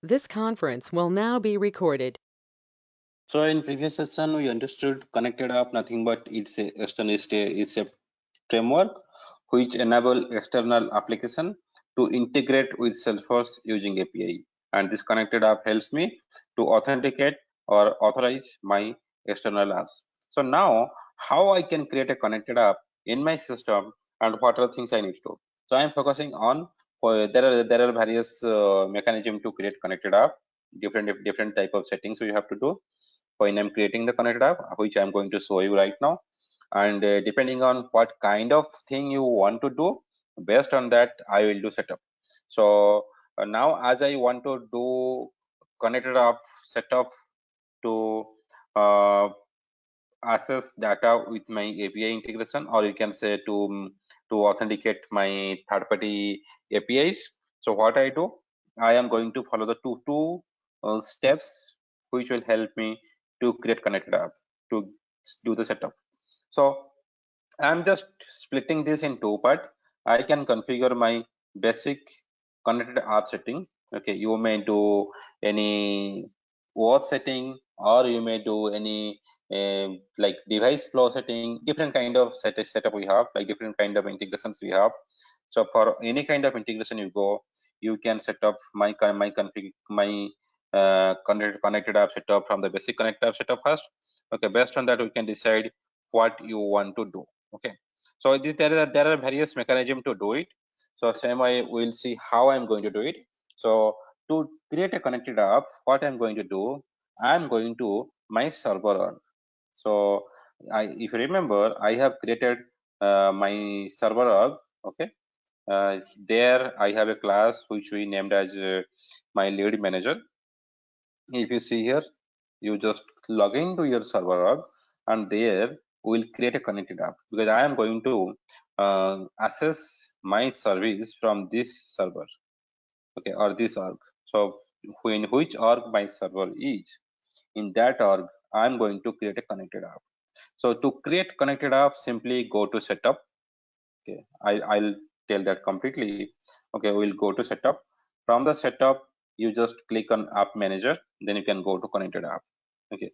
This conference will now be recorded. So in previous session, we understood connected app nothing but it's a framework which enable external application to integrate with Salesforce using API. And this connected app helps me to authenticate or authorize my external apps. So now how I can create a connected app in my system and what are things I need to do. So I'm focusing on there are various mechanism to create connected app, different type of settings we have to do when I'm creating the connected app, which I'm going to show you right now. And depending on what kind of thing you want to do, based on that, I will do setup. So now as I want to do connected app setup to uh, access data with my API integration, or you can say to authenticate my third-party APIs. So what I do, I am going to follow the two steps which will help me to create connected app to do the setup. So I'm just splitting this in two parts. I can configure my basic connected app setting. Okay, you may do any auth setting, or you may do any like device flow setting, different kind of setup we have, like different kind of integrations we have. So for any kind of integration you go, you can set up my connected app setup from the basic connected app setup first. Okay, based on that we can decide what you want to do. Okay, so there are various mechanism to do it. So same way we'll see how I'm going to do it. So to create a connected app, what I'm going to do, I'm going to my server org. So if you remember, I have created my server org. Okay, there I have a class which we named as my lead manager. If you see here, you just log into your server org, and there we'll create a connected app, because I am going to access my service from this server, okay, or this org. So in which org my server is, in that org I'm going to create a connected app. So to create connected app, simply go to setup. Okay, I'll tell that completely. Okay, we'll go to setup. From the setup, you just click on app manager, then you can go to connected app. Okay,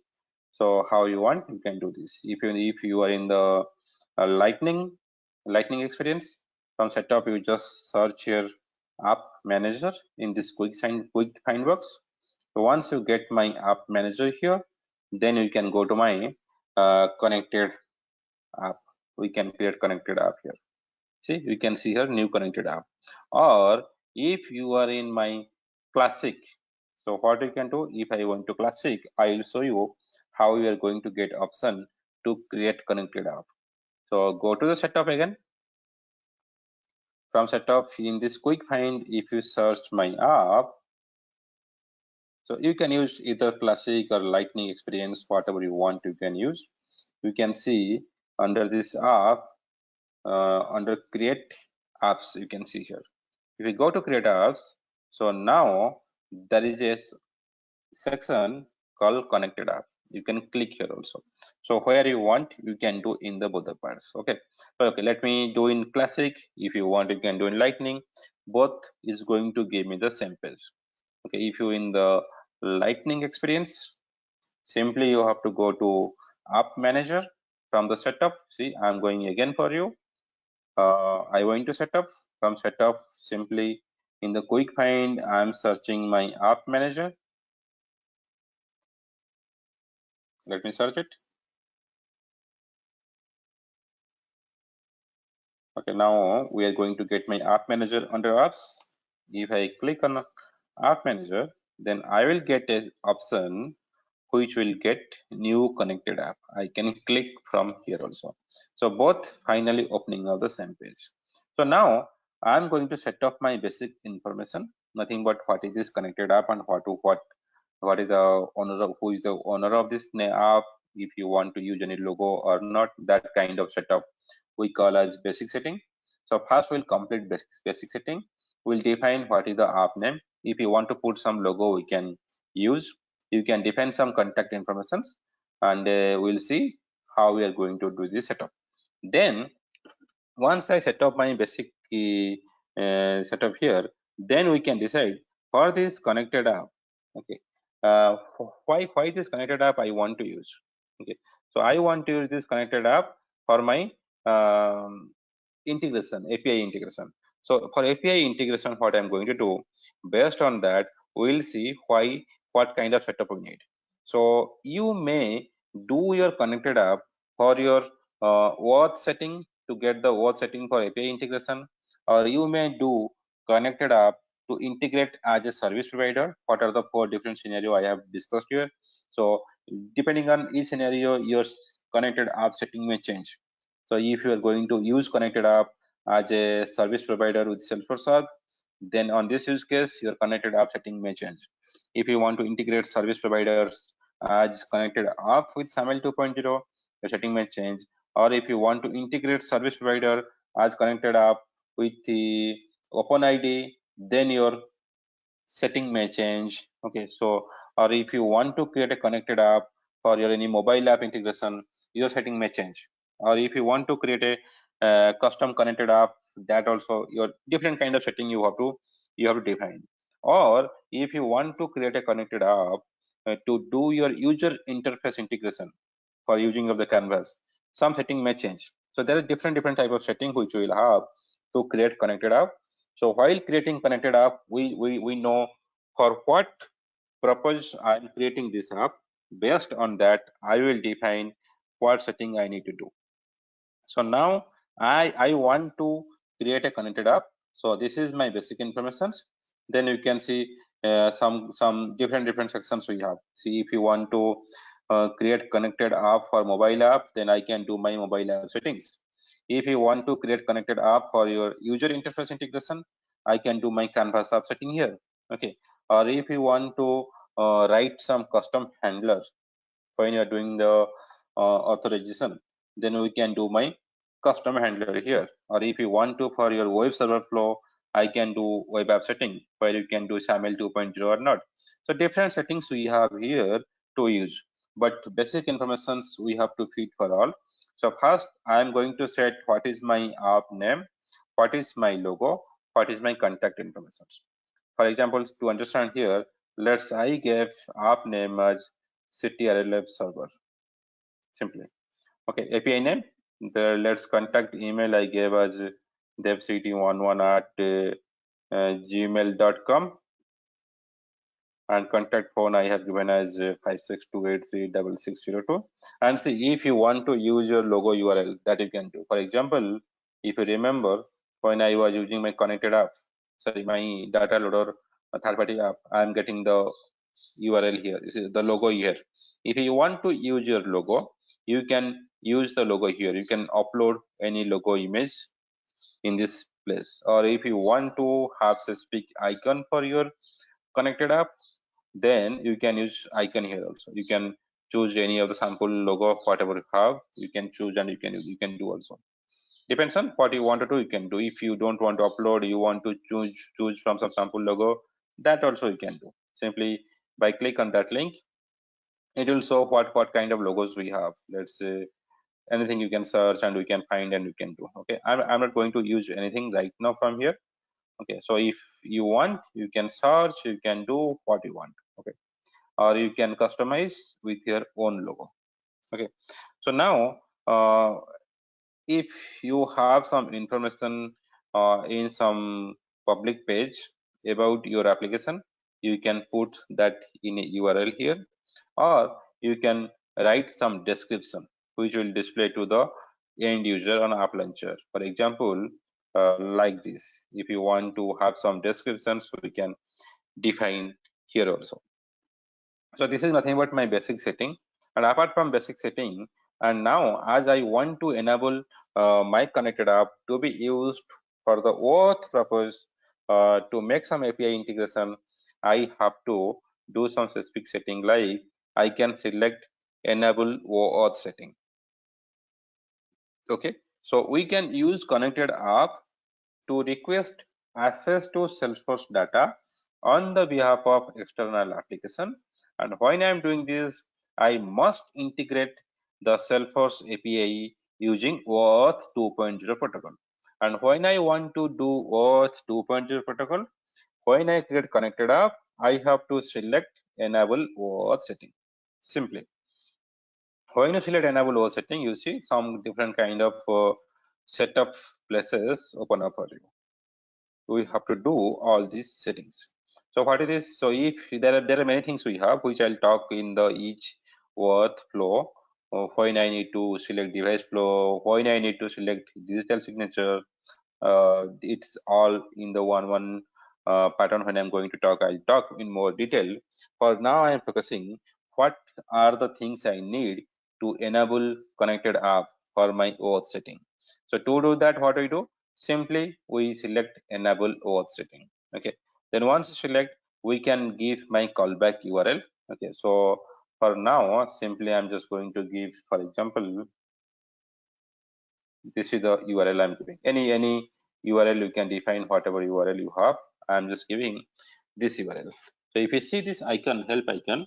so how you want, you can do this. If you are in the lightning experience, from setup you just search your app manager in this quick find box. So once you get my app manager here, then you can go to my connected app. We can create connected app here. See, we can see here new connected app. Or if you are in my classic, so what you can do, if I want to classic, I will show you how you are going to get option to create connected app. So go to the setup again. From setup, in this quick find, if you search my app, so you can use either classic or lightning experience, whatever you want, you can use. You can see under this app, under create apps, you can see here. If we go to create apps, so now there is a section called connected app. You can click here also. So where you want, you can do in the both the parts. Okay, okay, let me do in classic. If you want, you can do in lightning. Both is going to give me the same page. Okay, if you in the lightning experience, simply you have to go to app manager. From the setup, see, I'm going again for you. I went to setup. From setup, simply in the quick find, I'm searching my app manager. Let me search it. Okay, now we are going to get my app manager under apps. If I click on app manager, then I will get a option which will get new connected app. I can click from here also. So both finally opening of the same page. So now I'm going to set up my basic information, nothing but what is this connected app and what is the owner of, who is the owner of this app, if you want to use any logo or not, that kind of setup we call as basic setting. So first we'll complete basic setting. We'll define what is the app name. If you want to put some logo, we can use. You can define some contact informations, and we'll see how we are going to do this setup. Then once I set up my basic setup here, then we can decide for this connected app, Okay, why this connected app I want to use? Okay, so I want to use this connected app for my integration, API integration. So for API integration, what I'm going to do, based on that, we'll see what kind of setup we need. So you may do your connected app for your auth setting to get the auth setting for API integration, or you may do connected app to integrate as a service provider. What are the 4 different scenario I have discussed here? So depending on each scenario, your connected app setting may change. So if you are going to use connected app as a service provider with Salesforce Hub, then on this use case, your connected app setting may change. If you want to integrate service providers as connected app with SAML 2.0, your setting may change. Or if you want to integrate service provider as connected app with the OpenID, then your setting may change. Okay, so or if you want to create a connected app for your any mobile app integration, your setting may change. Or if you want to create a custom connected app, that also your different kind of setting you have to define. Or if you want to create a connected app to do your user interface integration for using of the canvas, some setting may change. So there are different type of setting which we will have to create connected app. So while creating connected app, we know for what purpose I'm creating this app. Based on that, I will define what setting I need to do. So now I want to create a connected app. So this is my basic informations. Then you can see some different sections we have. See, if you want to create connected app for mobile app, then I can do my mobile app settings. If you want to create connected app for your user interface integration, I can do my canvas app setting here. Okay, or if you want to write some custom handlers when you are doing the authorization, then we can do my custom handler here. Or if you want to for your web server flow, I can do web app setting where you can do SAML 2.0 or not. So different settings we have here to use, but basic informations we have to feed for all. So first I am going to set what is my app name, what is my logo, what is my contact information. For example, to understand here, let's I give app name as CityRLF server simply. Okay, API name, the let's contact email I gave as devct11 at gmail.com, and contact phone I have given as 562836602. And see, if you want to use your logo URL, that you can do. For example, if you remember when I was using my connected app, sorry, my data loader third party app, I am getting the URL here. This is the logo here. If you want to use your logo, you can use the logo here. You can upload any logo image in this place. Or if you want to have specific icon for your connected app, then you can use icon here also. You can choose any of the sample logo, whatever you have, you can choose and you can do also. Depends on what you want to do, you can do. If you don't want to upload, you want to choose from some sample logo, that also you can do. Simply by click on that link, it will show what kind of logos we have. Let's say anything you can search and we can find and we can do. Okay, I'm not going to use anything right now from here. Okay, so if you want, you can search, you can do what you want. Okay, or you can customize with your own logo. Okay, so now if you have some information in some public page about your application, you can put that in a URL here, or you can write some description which will display to the end user on app launcher. For example, like this, if you want to have some descriptions, we can define here also. So this is nothing but my basic setting. And apart from basic setting, and now as I want to enable my connected app to be used for the auth purpose, to make some API integration, I have to do some specific setting, like I can select enable auth setting. Okay, so we can use connected app to request access to Salesforce data on the behalf of external application. And when I'm doing this, I must integrate the Salesforce API using OAuth 2.0 protocol. And when I want to do OAuth 2.0 protocol, when I create connected app, I have to select enable OAuth setting. Simply, when you select enable OAuth setting, you see some different kind of set of places open up for you. We have to do all these settings. So what it is, so if there are many things we have, which I'll talk in the each OAuth flow. When I need to select device flow, when I need to select digital signature, it's all in the one pattern. When I'm going to talk, I'll talk in more detail. For now, I am focusing what are the things I need to enable connected app for my OAuth setting. So to do that, what we do? Simply we select enable OAuth setting. Okay. Then once you select, we can give my callback URL. Okay. So for now, simply I'm just going to give, for example, this is the URL I'm giving. Any URL you can define, whatever URL you have. I'm just giving this URL. So if you see this icon, help icon,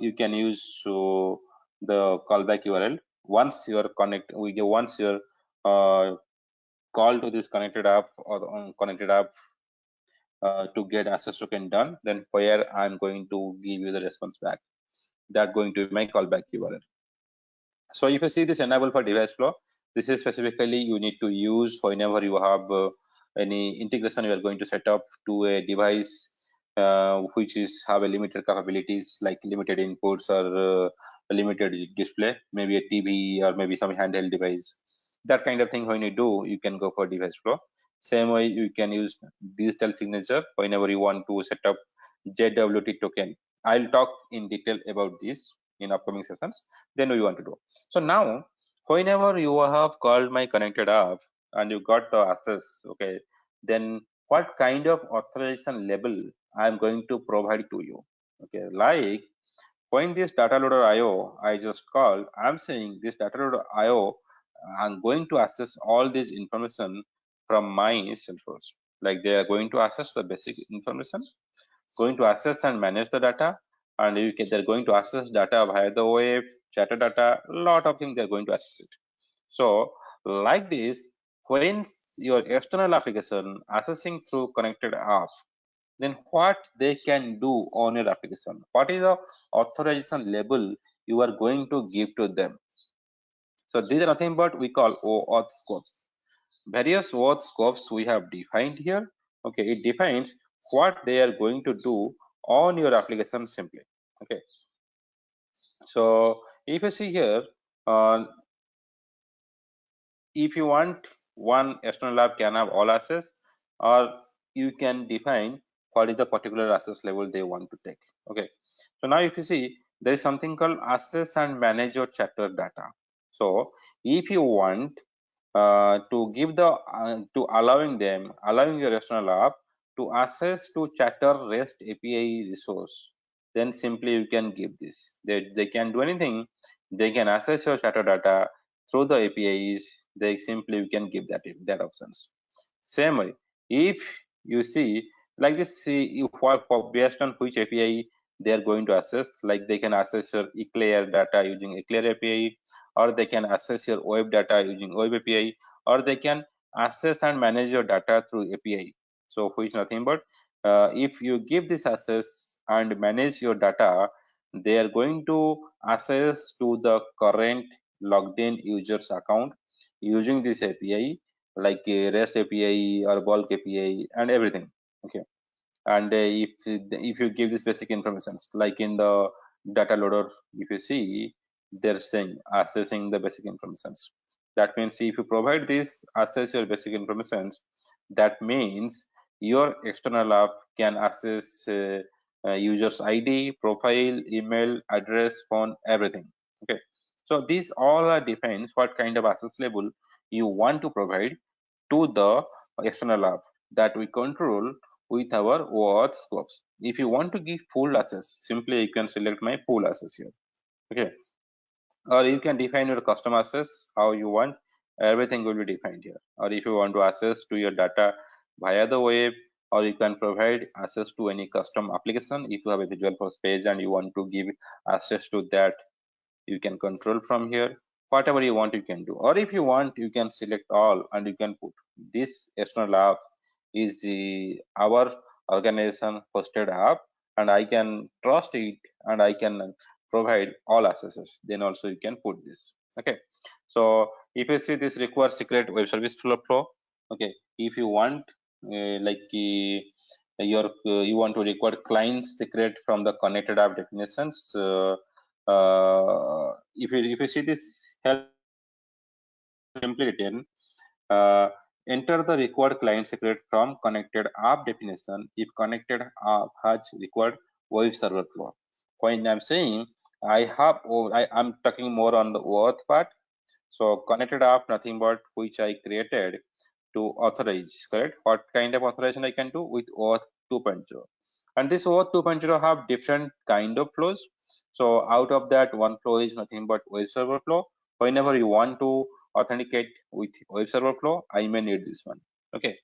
you can use the callback URL. Once you're once you're call to this connected app or connected app to get access token done, then where I'm going to give you the response back. That going to be my callback URL. So if you see this enable for device flow, this is specifically you need to use whenever you have any integration you are going to set up to a device which is have a limited capabilities like limited inputs or a limited display, maybe a TV or maybe some handheld device. That kind of thing when you do, you can go for device flow. Same way you can use digital signature whenever you want to set up JWT token. I'll talk in detail about this in upcoming sessions. Then we want to do. So now, whenever you have called my connected app and you got the access, okay, then what kind of authorization level I'm going to provide to you? Okay, like when this data loader IO I just called, I'm saying this data loader IO, I'm going to access all this information from my Salesforce. Like they are going to access the basic information, going to access and manage the data, and they're going to access data via the web, chatter data, a lot of things they're going to access it. So like this, when your external application accessing through connected app, then what they can do on your application? What is the authorization level you are going to give to them? So these are nothing but we call OAuth scopes. Various OAuth scopes we have defined here. Okay, it defines what they are going to do on your application simply. Okay, so if you see here, if you want one external app can have all access, or you can define what is the particular access level they want to take. Okay, so now if you see, there is something called access and manage your chatter data. So if you want to give the to allowing your external app to access to chatter REST API resource, then simply you can give this. They can do anything. They can access your chatter data through the APIs. They simply you can give that options. Same way, if you see like this, see for based on which API they are going to access, like they can access your Eclair data using Eclair API, or they can access your web data using web API, or they can access and manage your data through API. So which nothing but if you give this access and manage your data, they are going to access to the current logged in users account using this API, like a REST API or bulk API and everything. Okay, and if you give this basic information, like in the data loader, if you see, they're saying accessing the basic informations. That means if you provide this access your basic informations, that means your external app can access user's ID, profile, email, address, phone, everything. Okay, so these all are defines what kind of access level you want to provide to the external app that we control with our OAuth scopes. If you want to give full access, simply you can select my full access here. Okay, or you can define your custom access how you want. Everything will be defined here. Or if you want to access to your data via the web, or you can provide access to any custom application. If you have a Visualforce page and you want to give access to that, you can control from here. Whatever you want you can do, or if you want you can select all and you can put this external app is our organization hosted app, and I can trust it, and I can provide all accesses. Then also you can put this. Okay, so if you see this requires secret web service flow. Okay, if you want you want to require client secret from the connected app definitions. If you see this help simply written, uh, enter the required client secret from connected app definition if connected app has required web server flow. When I'm saying I'm talking more on the OAuth part. So connected app, nothing but which I created to authorize, correct? What kind of authorization I can do with OAuth 2.0. And this OAuth 2.0 have different kind of flows. So out of that, one flow is nothing but web server flow. Whenever you want to authenticate with web server flow, I may need this one. Okay,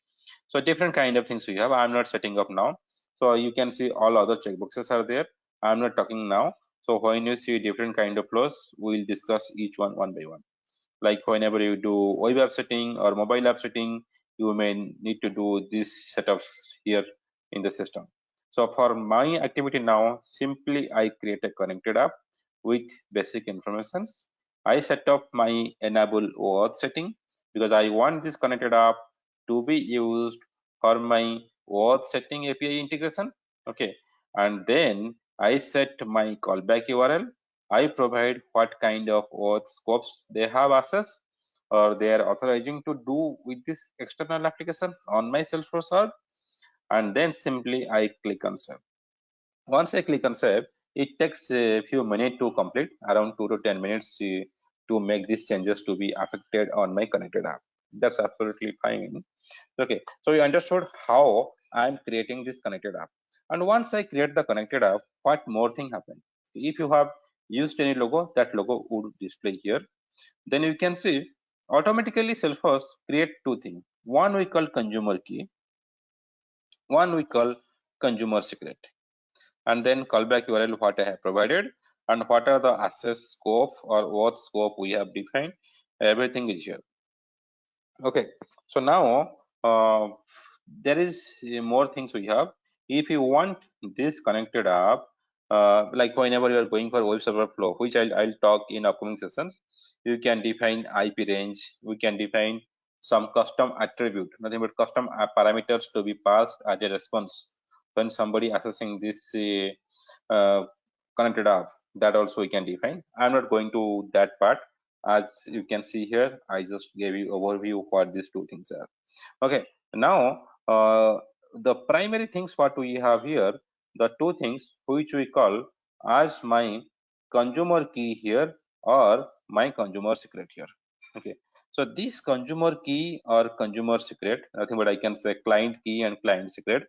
so different kind of things we have. I'm not setting up now. So you can see all other checkboxes are there. I'm not talking now. So when you see different kind of flows, we'll discuss each one by one. Like whenever you do web app setting or mobile app setting, you may need to do these setups here in the system. So for my activity now, simply I create a connected app with basic informations. I set up my enable OAuth setting because I want this connected app to be used for my OAuth setting API integration. Okay, and then I set my callback URL. I provide what kind of OAuth scopes they have access or they are authorizing to do with this external application on my Salesforce hub, and then simply I click on save. Once I click on save, it takes a few minutes to complete, around 2 to 10 minutes to make these changes to be affected on my connected app. That's absolutely fine. Okay, so you understood how I'm creating this connected app. And once I create the connected app, what more thing happen? If you have used any logo, that logo would display here. Then you can see automatically Salesforce create two things. One we call consumer key, one we call consumer secret, and then callback URL what I have provided, and what are the access scope or what scope we have defined. Everything is here. Okay, so now there is more things we have. If you want this connected app, like whenever you are going for web server flow, which I'll talk in upcoming sessions, you can define IP range. We can define some custom attribute, nothing but custom parameters to be passed as a response when somebody accessing this connected app. That also we can define. I'm not going to that part. As you can see here, I just gave you overview what these two things are. Okay, now the primary things what we have here, the two things which we call as my consumer key here or my consumer secret here. Okay, so this consumer key or consumer secret, nothing but I can say client key and client secret,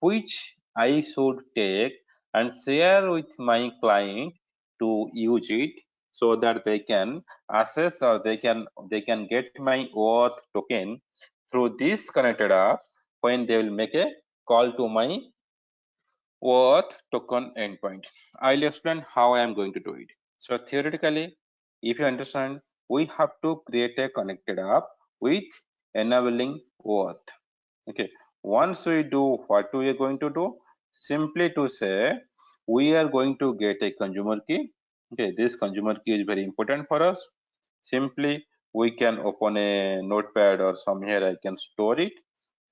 which I should take and share with my client to use it so that they can access or they can get my OAuth token through this connected app when they will make a call to my OAuth token endpoint. I'll explain how I am going to do it. So theoretically, if you understand, we have to create a connected app with enabling OAuth. Okay, once we do, what we are going to do, simply to say we are going to get a consumer key. Okay, this consumer key is very important for us. Simply we can open a notepad or somewhere I can store it.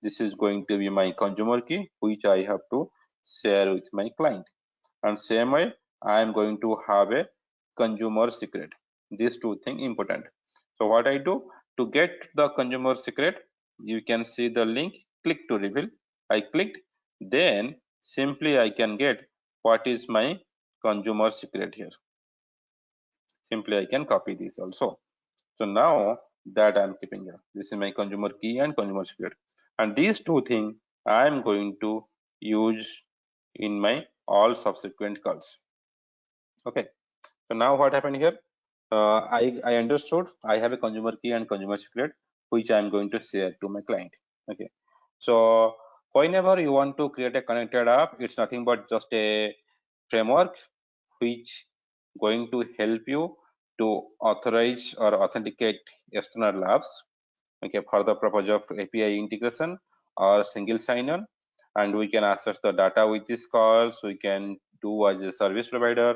This is going to be my consumer key which I have to share with my client, and same way I am going to have a consumer secret. These two things important. So what I do to get the consumer secret, you can see the link, click to reveal. I clicked, then simply I can get what is my consumer secret here. Simply I can copy this also. So now that I'm keeping here, this is my consumer key and consumer secret, and these two things I'm going to use in my all subsequent calls. Okay, so now what happened here? I understood I have a consumer key and consumer secret which I'm going to share to my client. Okay, so whenever you want to create a connected app, it's nothing but just a framework which going to help you to authorize or authenticate external apps. Okay, for the purpose of API integration or single sign-on, and we can access the data with these calls. We can do as a service provider,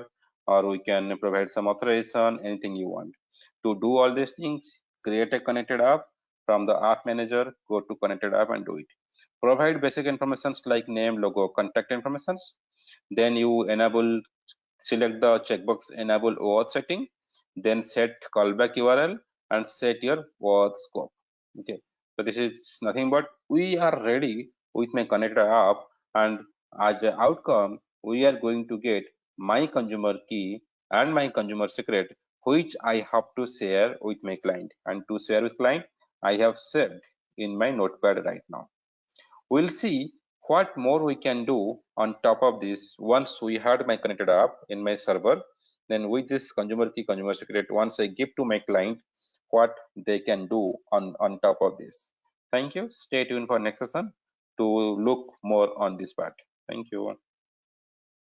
or we can provide some authorization, anything you want. To do all these things, create a connected app from the app manager, go to connected app and do it. Provide basic informations like name, logo, contact informations. Then you select the checkbox enable OAuth setting, then set callback URL and set your OAuth scope. Okay, so this is nothing but we are ready with my connected app, and as an outcome, we are going to get my consumer key and my consumer secret, which I have to share with my client. And to share with client, I have saved in my notepad right now. We'll see what more we can do on top of this once we had my connected app in my server. Then with this consumer key, consumer secret, once I give to my client, what they can do on top of this. Thank you. Stay tuned for next session to look more on this part. Thank you.